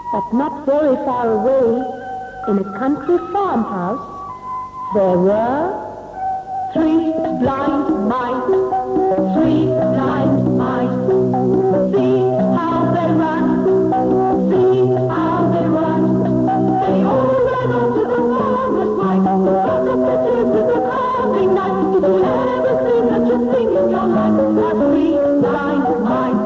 But not very far away, in a country farmhouse, there were 3 blind mice, 3 blind mice. See how they run, see how they run. They all ran onto the farmer's wife, got up the tube with the carving knife, to do everything that you think in your life. The 3 blind mice.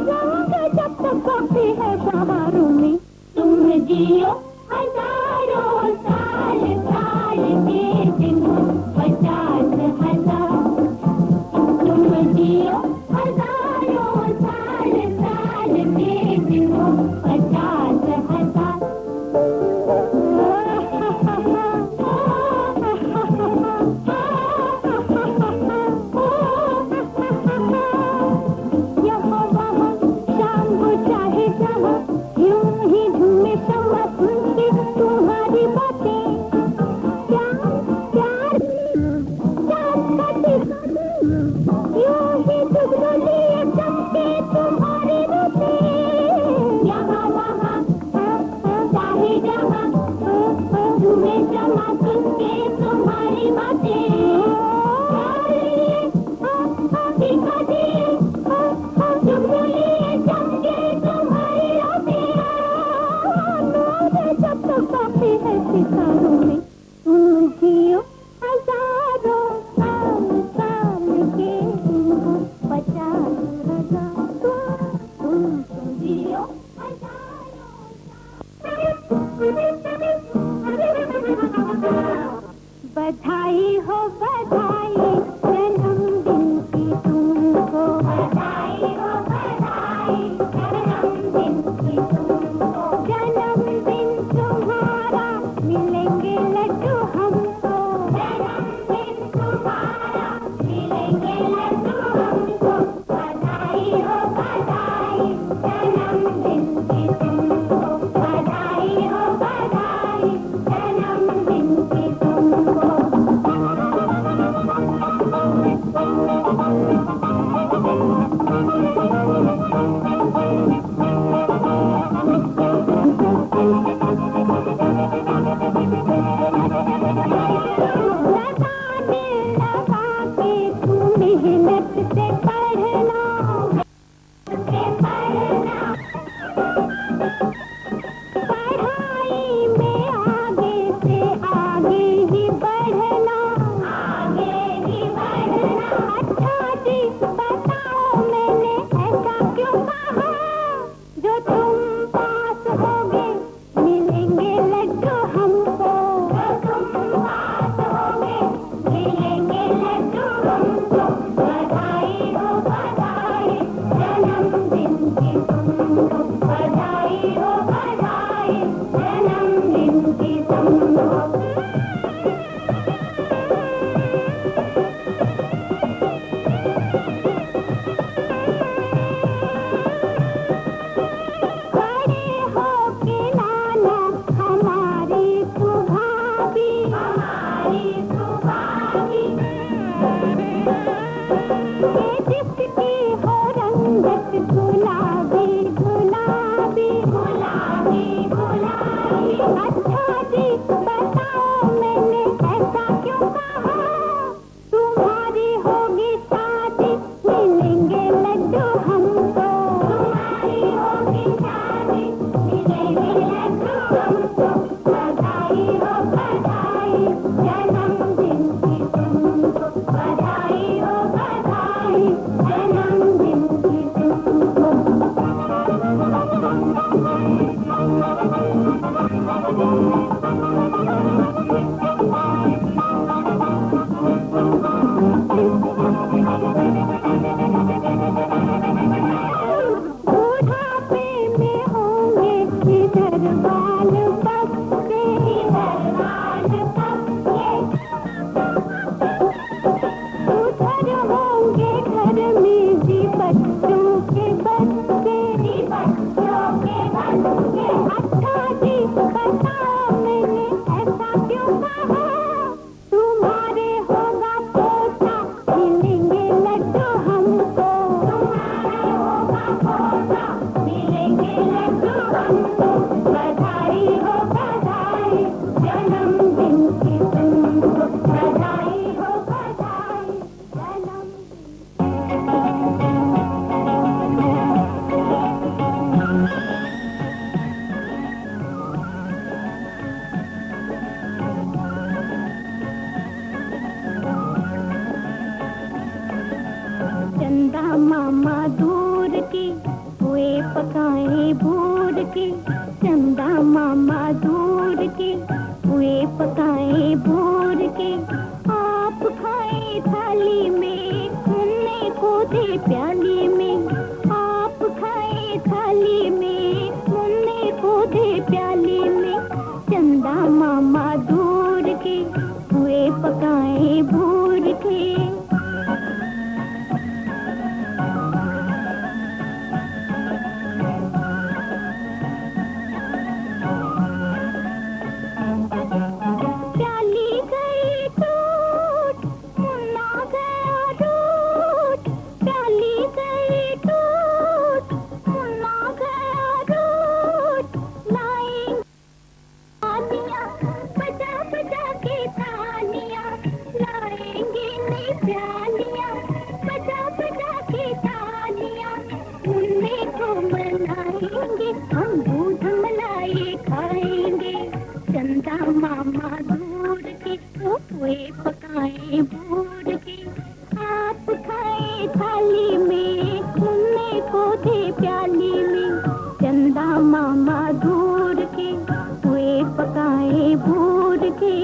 रहोगे जब तक बाकी है बहारों में। तुम जियो हजारों साल, साल के दिन 50,000। तुम जियो हजारों साल, साल के दिन 50,000। सितारों में तुम जियो हजारों साल, साल के तुम 50,000। तुम जियो बधाई हो बधाई जन्मदिन की तुमको। बधाई हो बधाई जन्मदिन की तुमको। जन्मदिन तुम्हारा मिलेंगे लड्डू हमको। जन्मदिन तुम्हारा मिलेंगे लड्डू हमको। बधाई हो बधाई जन्मदिन की तुमको। बधाई हो बधाई जन्मदिन की तुमको। मेहनत से पढ़ना, पढ़ाई में आगे से आगे ही बढ़ना, आगे ही बढ़ना। अच्छा जी बताओ मैंने ऐसा क्यों कहा, जो तुम पास होगे मिलेंगे लड्डू हमको। जो तुम पास होगे मिलेंगे लड्डू हमको। बधाई हो बधाई जन्मदिन की तुमको। बधाई हो बधाई जन्मदिन की तुमको। खड़े होके लाना हमारी सुभागी, हमारी सुभागी। ये जिसकी हो रंगत गुलाबी गुलाबी, गुलाबी गुलाबी। अच्छा जी बताओ मैंने ऐसा क्यों कहा, तुम्हारी होगी शादी मिलेंगे लड्डू हमको। तुम्हारी होगी शादी मिलेंगे लड्डू हमको। बधाई हो बधाई जन्मदिन की तुमको। बधाई हो बधाई जन्मदिन की तुमको। बुढ़ापे में होंगे इधर बाल बक्से, इधर बाल बक्से। उधर होंगे घर में भी बच्चों के बच्चे, बच्चों के बच्चे। अच्छा जी बताओ मैंने ऐसा क्यों कहा, तुम्हारे होगा पोता मिलेंगे लड्डू हमको। तुम्हारे होगा पोता मिलेंगे लड्डू हमको। बधाई हो बधाई जन्मदिन की तुमको। बधाई हो बधाई जन्मदिन। चंदा मामा दूर की पुए पकाए भूर के, चंदा मामा दूर के, पुए पकाए भूर के, आप खाए थाली में, मुन्ने को दे प्याली में, आप खाए थाली में, मुन्ने को दे प्याली में, चंदा मामा दूर के, पुए पकाए भूर के। हम दूध मलाई खाएंगे, चंदा मामा दूर के, पुए पकाए भूर के, आप खाए थाली में, मुन्ने को दे प्याली में, चंदा मामा दूर के, पुए पकाए भूर के।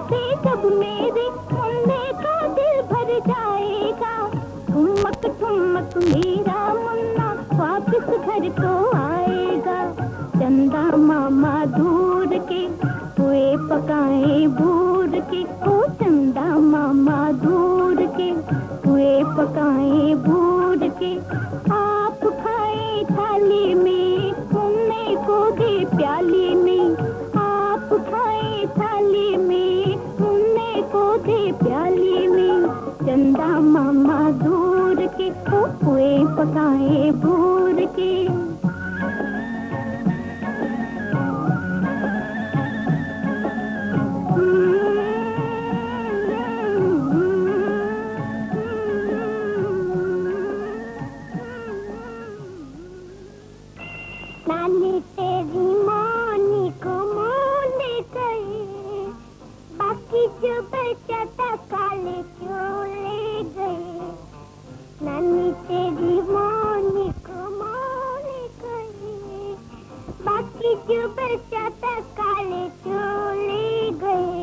से जब मेरे मुन्ने का दिल भर जाएगा, ठुमक ठुमक मेरा मुन्ना वापस घर को आएगा, चंदा मामा दूर के, पुए पकाए भूर के, ओ चंदा मामा दूर के, पुए पकाए भूर के, आप खाए थाली में, मुन्ने को दे प्याली में, आप खाए थाली में, मुन्ने को दे प्याली में, चंदा मामा दूर के, पुए पकाए भूर के। नानी तेरी मानी को मोने गए, बाकी जो बचा था काले क्यों ले गए, नानी तेरी मानी को मोने गए, बाकी जो बचा था काले क्यों ले गए।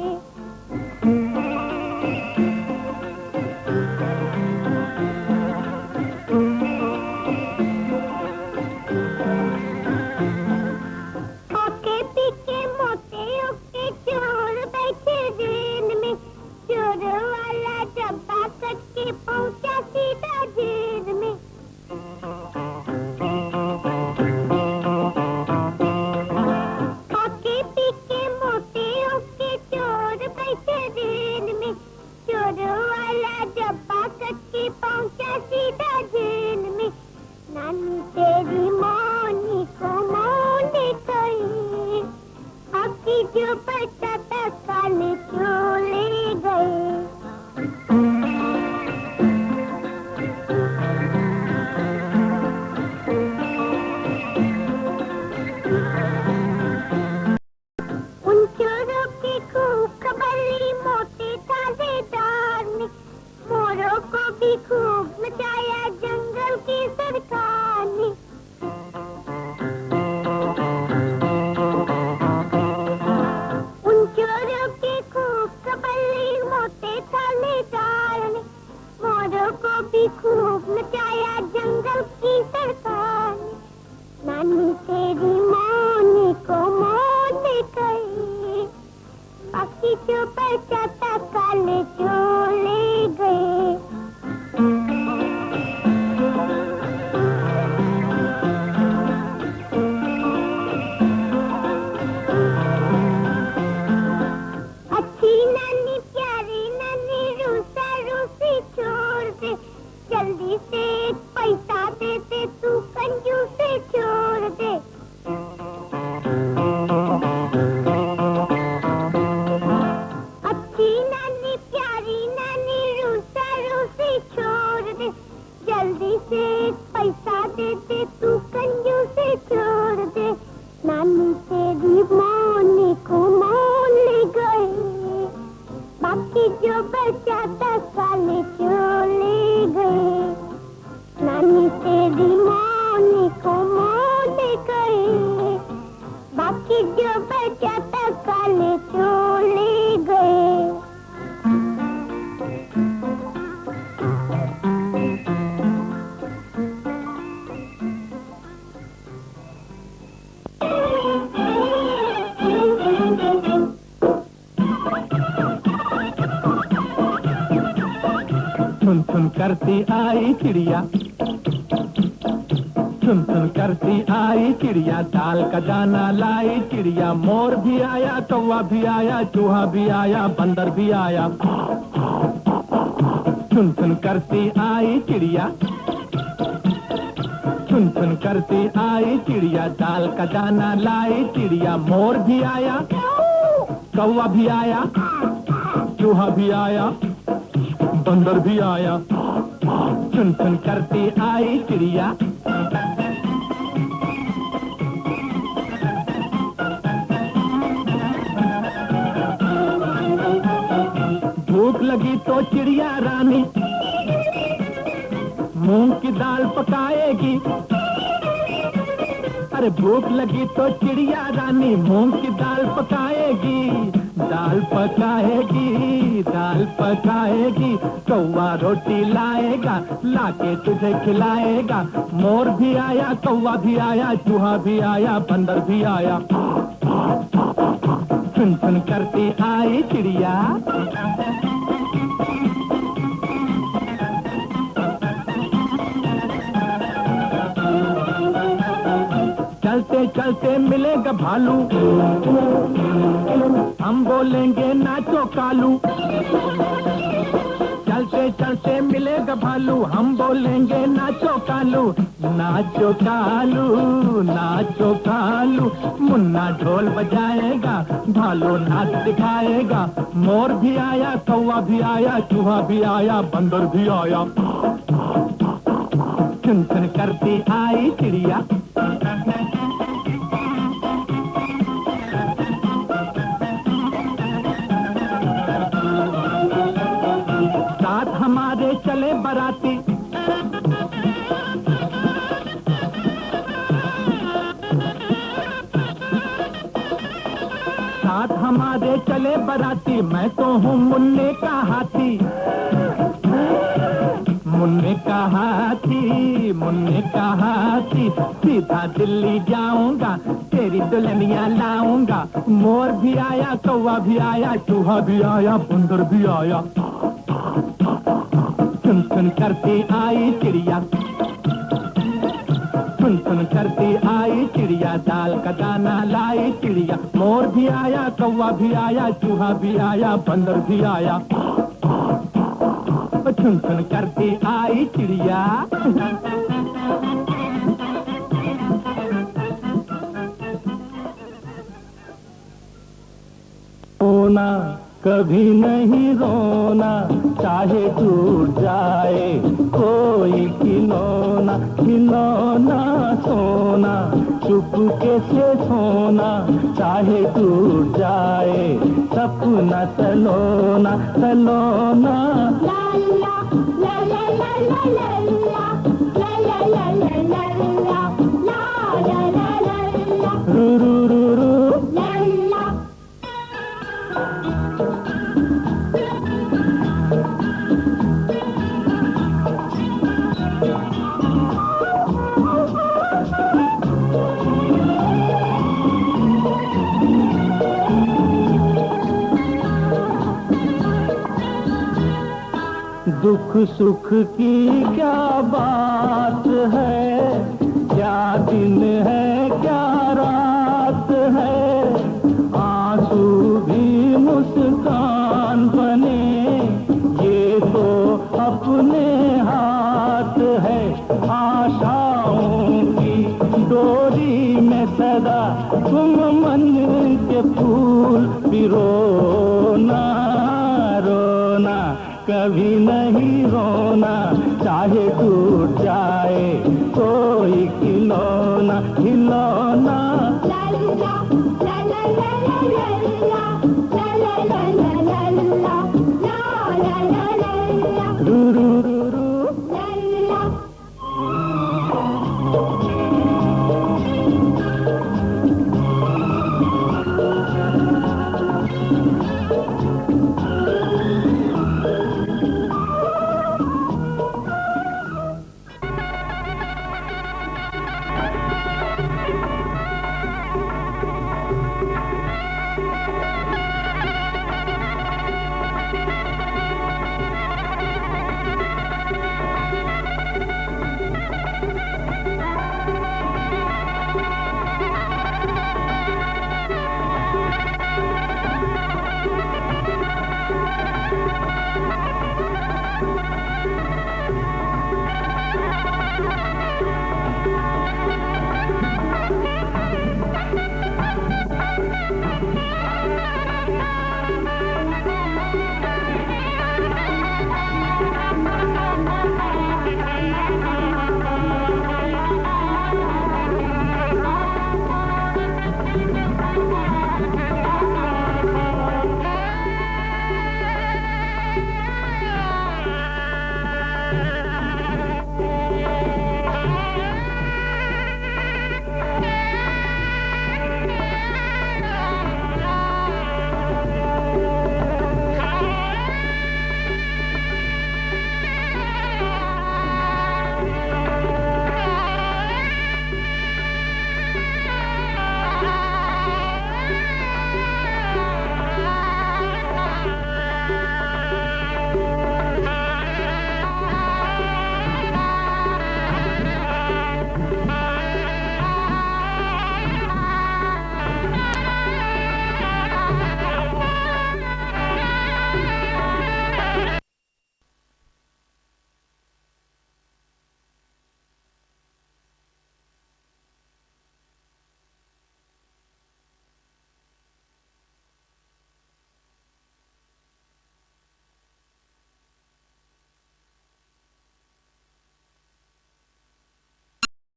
पहुंचा सीधा जेल में, खाके पी के मोटे होके चोर जो बचा था काले चले गए। सुन सुन करती आई चिड़िया, सुन सुन करती आई चिड़िया, दाल का दाना लाई चिड़िया। मोर भी आया, कौवा भी आया, चूहा भी आया, बंदर भी आया। सुन सुन करती आई चिड़िया, सुन सुन करती आई चिड़िया, दाल का दाना लाई चिड़िया। मोर भी आया, कौवा भी आया, चूहा भी आया, बंदर भी आया। सुन सुन करती आई चिड़िया। भूख लगी तो चिड़िया रानी मूंग की दाल पकाएगी। अरे भूख लगी तो चिड़िया रानी मूंग की दाल पकाएगी। दाल पकाएगी, दाल पकाएगी। कौवा रोटी लाएगा, लाके तुझे खिलाएगा। मोर भी आया, कौवा भी आया, चूहा भी आया, बंदर भी आया। सुन सुन करती आई चिड़िया। चलते चलते मिलेगा भालू, हम बोलेंगे नाचो कालू। चलते चलते मिलेगा भालू, हम बोलेंगे नाचो कालू। नाचो कालू, नाचो कालू। मुन्ना ढोल बजाएगा, भालू नाच दिखाएगा। मोर भी आया, कौवा भी आया, चूहा भी आया, बंदर भी आया। सुन सुन करती आई चिड़िया। साथ हमारे चले बराती, साथ हमारे चले बराती। मैं तो हूँ मुन्ने का हाथी, मुन्ने का हाथी, मुन्ने का हाथी। सीधा दिल्ली जाऊंगा, तेरी दुल्हनिया लाऊंगा। मोर भी आया, कौवा भी आया, चूहा भी आया, बंदर भी आया। सुन सुन करती आई चिड़िया, सुन सुन करती आई चिड़िया, दाल का दाना लाई चिड़िया। मोर भी आया, कौवा भी आया, चूहा भी आया, बंदर भी आया। सुन सुन करती आई चिड़िया। रोना कभी नहीं रोना, चाहे टूट जाए कोई खिलौना। खिलौना सोना, चुपके से सोना, चाहे टूट जाए सपना सलोना। सलोना रू रू रू रू। दुख सुख की क्या बात है, क्या दिन है क्या रात है। आंसू भी मुस्कान बने, ये तो अपने हाथ है। आशाओं की डोरी में सदा तुम मन के फूल पिरोना। रोना कभी नहीं रोना, चाहे टूट जाए कोई खिलौना। खिलौना